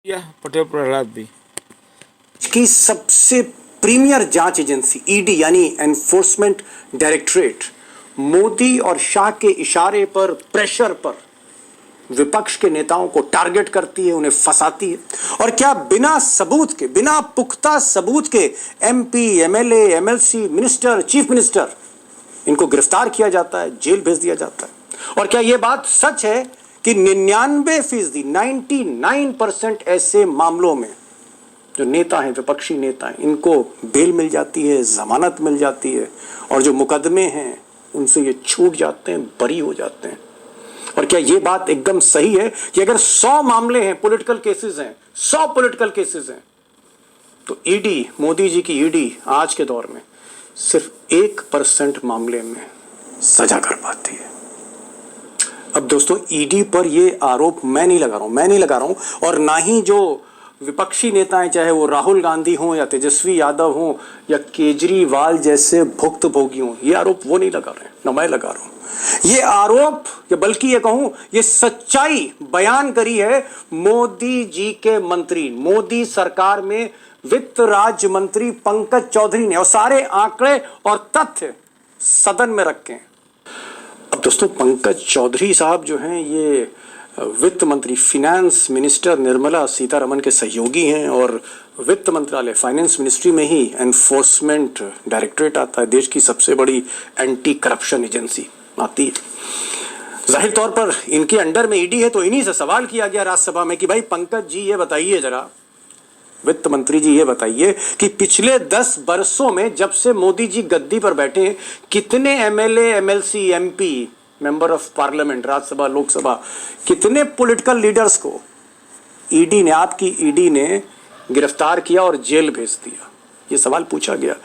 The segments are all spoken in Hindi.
या पटेल प्रहलाद भी की सबसे प्रीमियर जांच एजेंसी ईडी यानी एनफोर्समेंट डायरेक्टरेट मोदी और शाह के इशारे पर, प्रेशर पर विपक्ष के नेताओं को टारगेट करती है, उन्हें फंसाती है। और क्या बिना सबूत के, बिना पुख्ता सबूत के MP, MLA, MLC, minister, chief minister, इनको गिरफ्तार किया जाता है, जेल भेज दिया जाता है। और क्या यह बात सच है कि 99%, 99% ऐसे मामलों में जो नेता हैं, विपक्षी नेता हैं, इनको बेल मिल जाती है, जमानत मिल जाती है, और जो मुकदमे हैं उनसे ये छूट जाते हैं, बरी हो जाते हैं। और क्या ये बात एकदम सही है कि अगर 100 मामले हैं, पॉलिटिकल केसेस हैं, 100 पॉलिटिकल केसेस हैं, तो ईडी, मोदी जी की ईडी आज के दौर में सिर्फ 1% मामले में सजा कर पाती है। अब दोस्तों, ईडी पर ये आरोप मैं नहीं लगा रहा हूं, और ना ही जो विपक्षी नेता हैं, चाहे वो राहुल गांधी हों या तेजस्वी यादव हों या केजरीवाल जैसे भुक्तभोगी हों, ये आरोप वो नहीं लगा रहे, ना मैं लगा रहा हूं। ये आरोप, या बल्कि ये कहूं, ये सच्चाई बयान करी है मोदी जी के मंत्री, मोदी सरकार में वित्त राज्य मंत्री पंकज चौधरी ने, और सारे आंकड़े और तथ्य सदन में रखे हैं। अब दोस्तों, पंकज चौधरी साहब जो हैं, ये वित्त मंत्री, फिनेंस मिनिस्टर निर्मला सीतारमण के सहयोगी हैं, और वित्त मंत्रालय, फाइनेंस मिनिस्ट्री में ही एनफोर्समेंट डायरेक्टरेट आता है, देश की सबसे बड़ी एंटी करप्शन एजेंसी आती है। जाहिर तौर पर इनके अंडर में ईडी है, तो इन्हीं से सवाल किया गया राज्यसभा में कि भाई पंकज जी ये बताइए जरा, वित्त मंत्री जी ये बताइए कि पिछले 10 वर्षों में जब से मोदी जी गद्दी पर बैठे हैं, कितने MLA, MLC, MP, member of parliament, Rajya Sabha, Lok Sabha, कितने पॉलिटिकल लीडर्स को ईडी ने, आपकी ईडी ने गिरफ्तार किया और जेल भेज दिया? ये सवाल पूछा गया।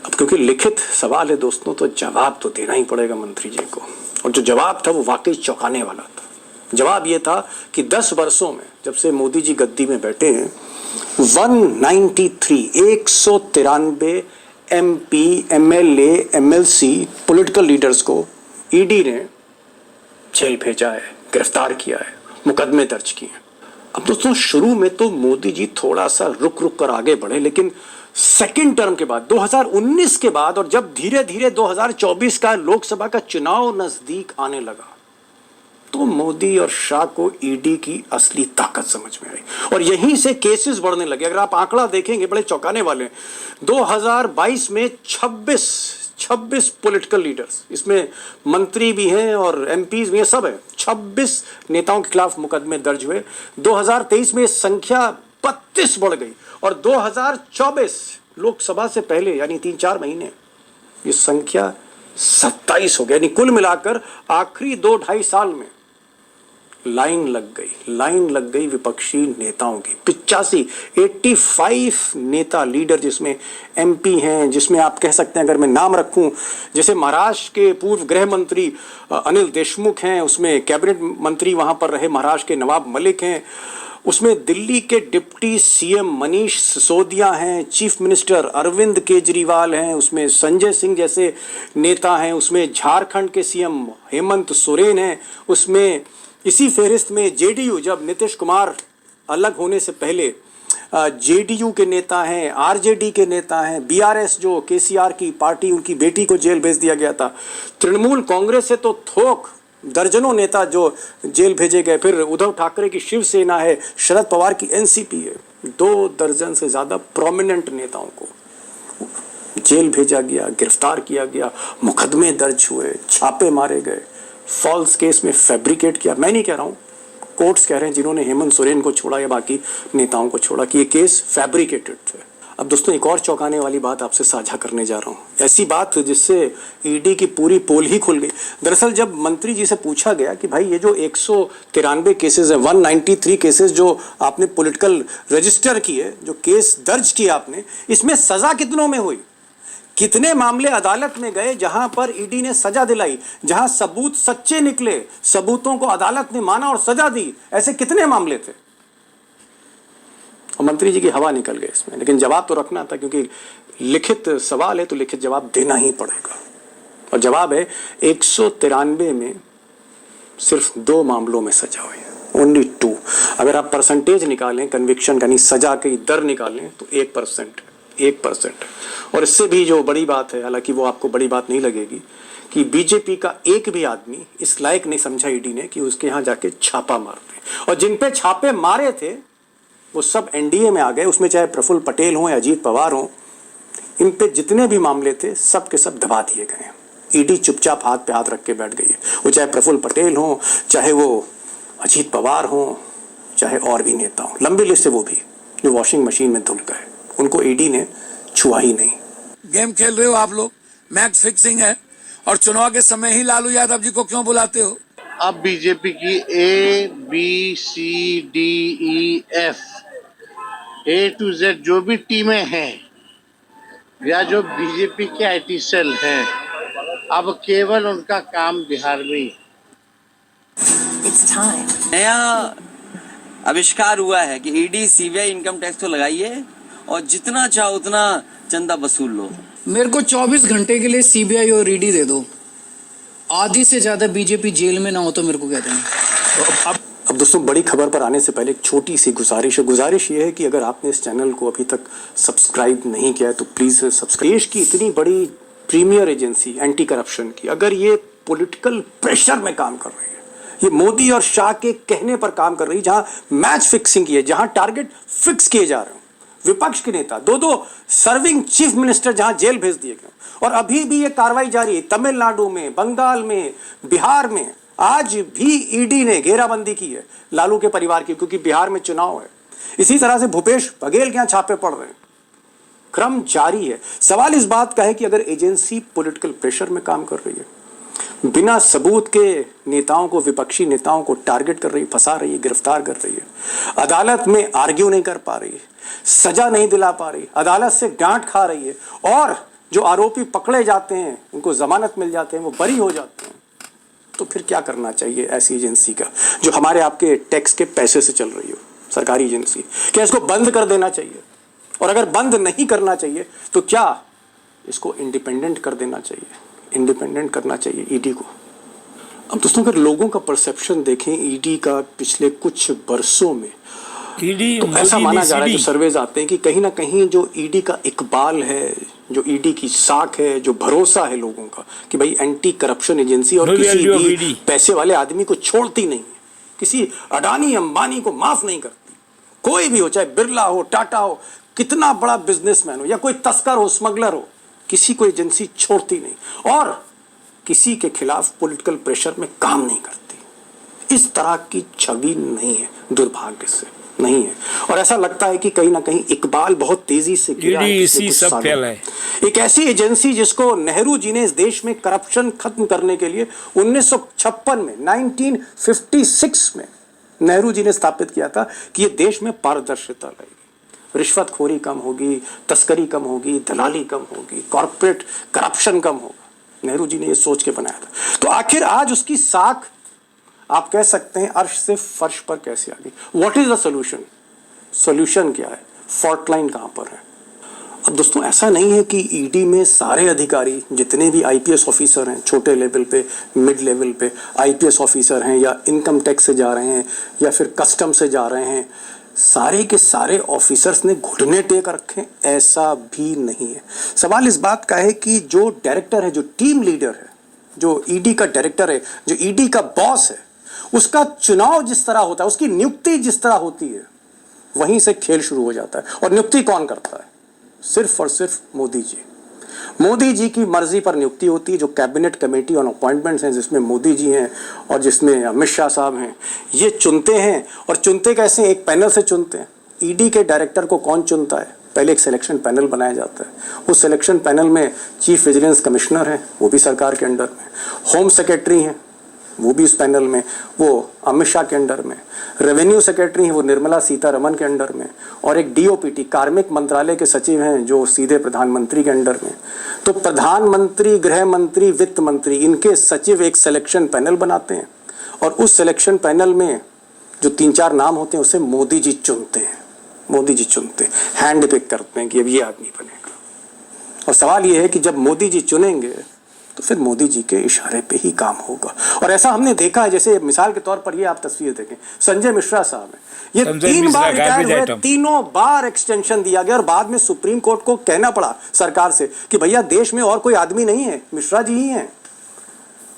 अब क्योंकि लिखित सवाल है दोस्तों, तो जवाब तो देना ही पड़ेगा मंत्री जी को, और जो जवाब था वो वाकई चौंकाने वाला था। जवाब ये था कि 10 वर्षों में जब से मोदी जी गद्दी में बैठे हैं, 193 MP, MLA, MLC, political leaders को ईडी ने जेल भेजा है, गिरफ्तार किया है, मुकदमे दर्ज किए हैं। अब दोस्तों, शुरू में तो मोदी जी थोड़ा सा रुक रुक कर आगे बढ़े, लेकिन सेकंड टर्म के बाद, 2019 के बाद, और जब धीरे धीरे 2024 का लोकसभा का चुनाव नजदीक आने लगा, तो मोदी और शाह को ईडी की असली ताकत समझ में आई, और यहीं से केसेस बढ़ने लगे। अगर आप आंकड़ा देखेंगे, बड़े चौंकाने वाले, 2022 में 26 पॉलिटिकल लीडर्स, इसमें मंत्री भी हैं और एमपीज भी हैं, सब हैं, 26 नेताओं के खिलाफ मुकदमे दर्ज हुए। 2023 में संख्या 32 बढ़ गई, और 2024 लोकसभा से पहले, यानी 3-4 महीने, ये संख्या 27 हो गया। यानी कुल मिलाकर आखिरी 2-2.5 साल में लाइन लग गई विपक्षी नेताओं की। 85 नेता, लीडर, जिसमें एमपी हैं, जिसमें आप कह सकते हैं, अगर मैं नाम रखूं, जैसे महाराष्ट्र के पूर्व गृह मंत्री अनिल देशमुख हैं, उसमें कैबिनेट मंत्री वहां पर रहे महाराष्ट्र के नवाब मलिक हैं, उसमें दिल्ली के डिप्टी सीएम मनीष सिसोदिया हैं, चीफ मिनिस्टर अरविंद केजरीवाल हैं, उसमें संजय सिंह जैसे नेता हैं, उसमें झारखंड के सीएम हेमंत सोरेन हैं, उसमें इसी फहरिस्त में जेडीयू, जब नीतीश कुमार अलग होने से पहले जेडीयू के नेता हैं, आरजेडी के नेता हैं, बीआरएस जो केसीआर की पार्टी, उनकी बेटी को जेल भेज दिया गया था, तृणमूल कांग्रेस से तो थोक दर्जनों नेता जो जेल भेजे गए, फिर उद्धव ठाकरे की शिवसेना है, शरद पवार की एनसीपी है, 2 दर्जन से ज्यादा प्रोमिनेंट नेताओं को जेल भेजा गया, गिरफ्तार किया गया, मुकदमे दर्ज हुए, छापे मारे गए, फॉल्स केस में फैब्रिकेट किया। मैं नहीं कह रहा हूं, कोर्ट्स कह रहे हैं, जिन्होंने हेमंत सोरेन को छोड़ा या बाकी नेताओं को छोड़ा, कि ये केस फैब्रिकेटेड थे। अब दोस्तों, एक और चौंकाने वाली बात आपसे साझा करने जा रहा हूं, ऐसी बात जिससे ईडी की पूरी पोल ही खुल गई। दरअसल जब मंत्री जी से पूछा गया कि भाई ये जो 193 केसेस है, 193 केसेस जो आपने पॉलिटिकल रजिस्टर किए, जो केस दर्ज किए आपने, इसमें सजा कितनों में हुई? कितने मामले अदालत में गए जहां पर ईडी ने सजा दिलाई, जहां सबूत सच्चे निकले, सबूतों को अदालत ने माना और सजा दी? ऐसे कितने मामले थे? और मंत्री जी की हवा निकल गई इसमें। लेकिन जवाब तो रखना था, क्योंकि लिखित सवाल है तो लिखित जवाब देना ही पड़ेगा। और जवाब है 193 में सिर्फ 2 मामलों में सजा हुई है। ओनली 2। अगर आप परसेंटेज निकालें कन्विक्शन यानी सजा की दर निकालें तो 1%। और इससे भी जो बड़ी बात है, हालांकि वो आपको बड़ी बात नहीं लगेगी, कि बीजेपी का एक भी आदमी इस लायक नहीं समझा ईडी ने कि उसके यहाँ जाके छापा मार दे। और जिन पे छापे मारे थे वो सब एनडीए में आ गए, उसमें चाहे प्रफुल्ल पटेल हों या अजीत पवार हों, इन पे जितने भी मामले थे सब के सब दबा दिए गए हैं। ईडी चुपचाप हाथ पे हाथ रख के बैठ गई है। वो चाहे प्रफुल्ल पटेल हों, चाहे वो अजीत पवार हों, चाहे और भी नेता हों, लंबी लिस्ट है वो भी जो वॉशिंग मशीन में धुल गए, उनको ईडी ने छुआ ही नहीं। गेम खेल रहे हो आप लोग, मैच फिक्सिंग है, और चुनाव के समय ही लालू यादव जी को क्यों बुलाते हो? अब बीजेपी की ABCDEF A to Z जो भी टीमें हैं या जो बीजेपी के IT सेल हैं, अब केवल उनका काम बिहार में ही। नया आविष्कार हुआ है कि ईडी सीबीआई इनकम टैक्स तो लगाइए और जितना चाहो उतना चंदा वसूल लो। मेरे को 24 घंटे के लिए सीबीआई और ईडी दे दो, आधी से ज्यादा बीजेपी जेल में ना हो तो मेरे को कह देना। अब दोस्तों, बड़ी खबर पर आने से पहले एक छोटी सी गुजारिश है। गुजारिश ये है कि अगर आपने इस चैनल को अभी तक सब्सक्राइब नहीं किया है तो प्लीज़ सब्सक्राइब। देश की इतनी बड़ी प्रीमियर एजेंसी एंटी करप्शन की अगर ये पॉलिटिकल प्रेशर में काम कर रही है, ये मोदी और शाह के कहने पर काम कर रही है, जहां मैच फिक्सिंग की है, जहां टारगेट फिक्स किए जा रहे हैं, विपक्ष के नेता दो सर्विंग चीफ मिनिस्टर जहां जेल भेज दिए गए, और अभी भी ये कार्रवाई जारी है तमिलनाडु में, बंगाल में, बिहार में। आज भी ईडी ने घेराबंदी की है लालू के परिवार की, क्योंकि बिहार में चुनाव है। इसी तरह से भूपेश बघेल के यहाँ छापे पड़ रहे हैं, क्रम जारी है। सवाल इस बात का है कि अगर एजेंसी पॉलिटिकल प्रेशर में काम कर रही है, बिना सबूत के नेताओं को, विपक्षी नेताओं को टारगेट कर रही, फंसा रही है, गिरफ्तार कर रही है, अदालत में आर्ग्यू नहीं कर पा रही है, सजा नहीं दिला पा रही, अदालत से डांट खा रही है, और जो आरोपी पकड़े जाते हैं उनको जमानत मिल जाते हैं, वो बरी हो जाते हैं, तो फिर क्या करना चाहिए ऐसी एजेंसी का जो हमारे आपके टैक्स के पैसे से चल रही हो, सरकारी एजेंसी? क्या इसको बंद कर देना चाहिए? और अगर बंद नहीं करना चाहिए तो क्या इसको इंडिपेंडेंट कर देना चाहिए? इंडिपेंडेंट करना चाहिए ईडी को। अब दोस्तों, अगर लोगों का परसेप्शन देखें ईडी का पिछले कुछ बरसों में, तो ऐसा माना जा रहा है, जो सर्वेज आते हैं, कि कहीं ना कहीं जो ईडी का इकबाल है, जो ईडी की साख है, जो भरोसा है लोगों का कि भाई एंटी करप्शन एजेंसी और किसी भी पैसे वाले आदमी को छोड़ती नहीं है, किसी अडानी अंबानी को माफ नहीं करती, कोई भी हो, चाहे बिरला हो, टाटा हो, कितना बड़ा बिजनेसमैन हो, या कोई तस्कर हो, स्मगलर हो, किसी को एजेंसी छोड़ती नहीं, और किसी के खिलाफ पॉलिटिकल प्रेशर में काम नहीं करती। इस तरह की छवि नहीं है, दुर्भाग्य से नहीं है। और ऐसा लगता है कि कहीं ना कहीं इकबाल बहुत तेजी से गिरा है। इसी सब फैला है। एक ऐसी एजेंसी जिसको नेहरू जी ने इस देश में करप्शन खत्म करने के लिए 1956 में 1956 में नेहरू जी ने स्थापित किया था कि ये देश में पारदर्शिता लाएगी, रिश्वतखोरी कम होगी, तस्करी कम होगी, दलाली कम होगी, कॉर्पोरेट करप्शन कम होगा। नेहरू जी ने ये सोच के बनाया था। तो आखिर आज उसकी साख, आप कह सकते हैं, अर्श से फर्श पर कैसे आ गई? What is the solution? Solution क्या है? फॉल्ट लाइन कहां पर है? अब दोस्तों, ऐसा नहीं है कि ईडी में सारे अधिकारी, जितने भी आईपीएस ऑफिसर हैं, छोटे लेवल पे, मिड लेवल पे आईपीएस ऑफिसर हैं, या इनकम टैक्स से जा रहे हैं, या फिर कस्टम से जा रहे हैं, सारे के सारे ऑफिसर्स ने घुटने टेक रखे। ऐसा भी नहीं है। सवाल इस बात का है कि जो डायरेक्टर है, जो टीम लीडर है, जो ईडी का डायरेक्टर है, जो ईडी का बॉस है, उसका चुनाव जिस तरह होता है, उसकी नियुक्ति जिस तरह होती है, वहीं से खेल शुरू हो जाता है। और नियुक्ति कौन करता है? सिर्फ और सिर्फ मोदी जी। मोदी जी की मर्जी पर नियुक्ति होती है। जो कैबिनेट कमेटी ऑन अपॉइंटमेंट्स हैं, जिसमें मोदी जी हैं और जिसमें अमित शाह साहब हैं, ये चुनते हैं। और चुनते कैसे? एक पैनल से चुनते हैं। ईडी के डायरेक्टर को कौन चुनता है? पहले एक सिलेक्शन पैनल बनाया जाता है। उस सिलेक्शन पैनल में चीफ विजिलेंस कमिश्नर है, वो भी सरकार के अंडर में, होम सेक्रेटरी हैं, वो भी इस पैनल में, वो अमित शाह के अंडर में, रेवेन्यू सेक्रेटरी हैं, वो निर्मला सीतारमन के अंडर में, और एक डीओपीटी कार्मिक मंत्रालय के सचिव हैं जो सीधे प्रधानमंत्री के अंडर में। तो प्रधानमंत्री, गृह मंत्री, वित्त मंत्री, इनके सचिव एक सिलेक्शन पैनल बनाते हैं, और उस सिलेक्शन पैनल में जो 3-4 नाम होते हैं उसे मोदी जी चुनते हैं। मोदी जी चुनते हैं, हैंड पिक करते हैं कि अब ये आदमी बनेगा। और सवाल ये है कि जब मोदी जी चुनेंगे तो फिर मोदी जी के इशारे पे ही काम होगा। और ऐसा हमने देखा है, जैसे मिसाल के तौर पर ये आप तस्वीर देखें, संजय मिश्रा साहब है, ये संजय 3 मिश्रा बार रिटायर हुए, आइटम। 3 बार एक्सटेंशन दिया गया और बाद में सुप्रीम कोर्ट को कहना पड़ा सरकार से कि भैया देश में और कोई आदमी नहीं है, मिश्रा जी ही हैं।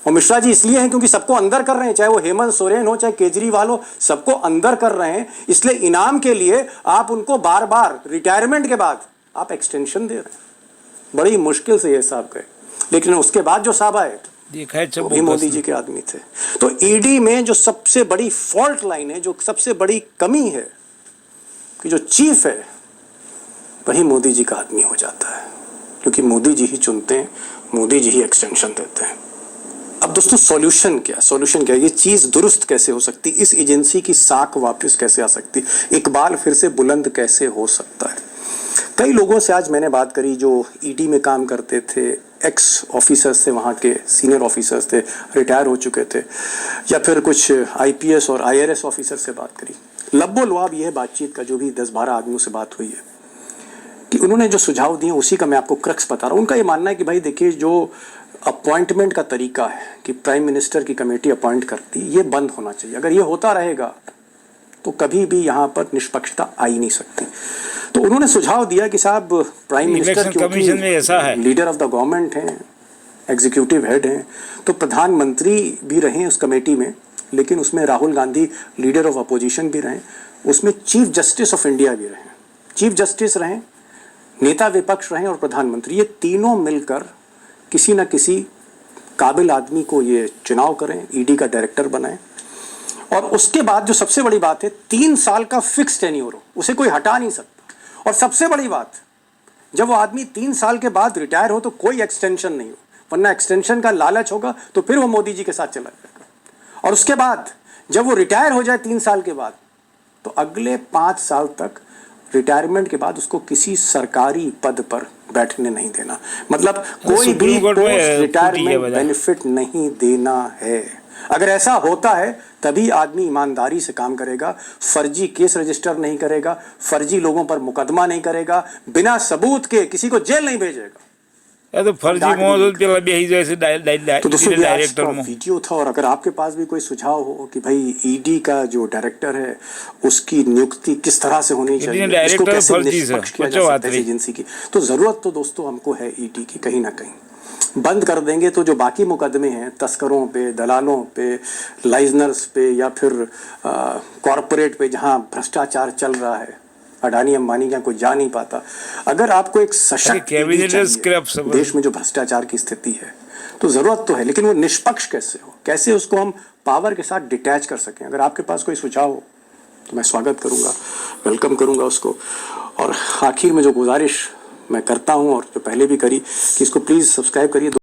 और मिश्रा जी इसलिए हैं क्योंकि सबको अंदर कर रहे हैं, चाहे वो हेमंत सोरेन हो चाहे केजरीवाल हो, सबको अंदर कर रहे हैं। इसलिए इनाम के लिए आप उनको बार बार रिटायरमेंट के बाद आप एक्सटेंशन दे रहे हैं। बड़ी मुश्किल से ये साहब गए, लेकिन उसके बाद जो साहब आए देखा है वो भी मोदी जी के आदमी थे। तो ईडी में जो सबसे बड़ी फॉल्ट लाइन है, जो सबसे बड़ी कमी है, कि जो चीफ है वही मोदी जी का आदमी हो जाता है, क्योंकि मोदी जी ही चुनते हैं, मोदी जी ही एक्सटेंशन देते हैं। अब दोस्तों सॉल्यूशन क्या, ये चीज दुरुस्त कैसे हो सकती, इस एजेंसी की साख वापस कैसे आ सकती, इकबाल फिर से बुलंद कैसे हो सकता है। कई लोगों से आज मैंने बात करी जो ईडी में काम करते थे, एक्स ऑफिसर्स थे, वहाँ के सीनियर ऑफिसर्स थे, रिटायर हो चुके थे, या फिर कुछ आईपीएस और आईआरएस ऑफिसर से बात करी। लब्बो लुआब ये बातचीत का जो भी 10-12 आदमियों से बात हुई है कि उन्होंने जो सुझाव दिए उसी का मैं आपको क्रक्स बता रहा हूँ। उनका ये मानना है कि भाई देखिए, जो अपॉइंटमेंट का तरीका है कि प्राइम मिनिस्टर की कमेटी अपॉइंट करती, ये बंद होना चाहिए। अगर ये होता रहेगा तो कभी भी यहाँ पर निष्पक्षता आ ही नहीं सकती। तो उन्होंने सुझाव दिया कि साहब प्राइम मिनिस्टर कमीशन में ऐसा है, लीडर ऑफ द गवर्नमेंट हैं, एग्जीक्यूटिव हेड हैं, तो प्रधानमंत्री भी रहे उस कमेटी में, लेकिन उसमें Rahul Gandhi leader of opposition भी रहे, उसमें चीफ जस्टिस ऑफ इंडिया भी रहे, चीफ जस्टिस रहे, नेता विपक्ष रहे और प्रधानमंत्री, ये तीनों मिलकर किसी न किसी काबिल आदमी को ये चुनाव करें, ईडी का डायरेक्टर बनाएं। और उसके बाद जो सबसे बड़ी बात है, 3 साल का फिक्स टेन्योर हो, उसे कोई हटा नहीं सकता। और सबसे बड़ी बात, जब वो आदमी 3 साल के बाद रिटायर हो तो कोई एक्सटेंशन नहीं हो, वरना एक्सटेंशन का लालच होगा तो फिर वो मोदी जी के साथ चला जाएगा। और उसके बाद जब वो रिटायर हो जाए 3 साल के बाद, तो अगले 5 साल तक रिटायरमेंट के बाद उसको किसी सरकारी पद पर बैठने नहीं देना, मतलब कोई भी पोस्ट रिटायरमेंट बेनिफिट नहीं देना है। अगर ऐसा होता है तभी आदमी ईमानदारी से काम करेगा, फर्जी केस रजिस्टर नहीं करेगा, फर्जी लोगों पर मुकदमा नहीं करेगा, बिना सबूत के किसी को जेल नहीं भेजेगा। तो फर्जी तो दोस्तों ये आज का वीडियो था। और अगर आपके पास भी कोई सुझाव हो कि भाई ईडी का जो डायरेक्टर है उसकी नियुक्ति किस तरह से होनी चाहिए, इसको कैसे निष्पक्ष किया जा सकता है एजेंसी की, तो जरूरत तो दोस्तों हमको है ईडी की। कहीं ना कहीं बंद कर देंगे तो जो बाकी मुकदमे हैं तस्करों पे, दलालों पे, लाइजनर्स पे, या फिर कॉरपोरेट पे जहां भ्रष्टाचार चल रहा है, अडानी अंबानी का कोई जा नहीं पाता। अगर आपको एक सशक्त देश में जो भ्रष्टाचार की स्थिति है तो जरूरत तो है, लेकिन वो निष्पक्ष कैसे हो, कैसे उसको हम पावर के साथ डिटैच कर सकें। अगर आपके पास कोई सुझाव हो तो मैं स्वागत करूंगा, वेलकम करूंगा उसको। और आखिर में जो गुजारिश मैं करता हूं और जो पहले भी करी कि इसको प्लीज़ सब्सक्राइब करिए।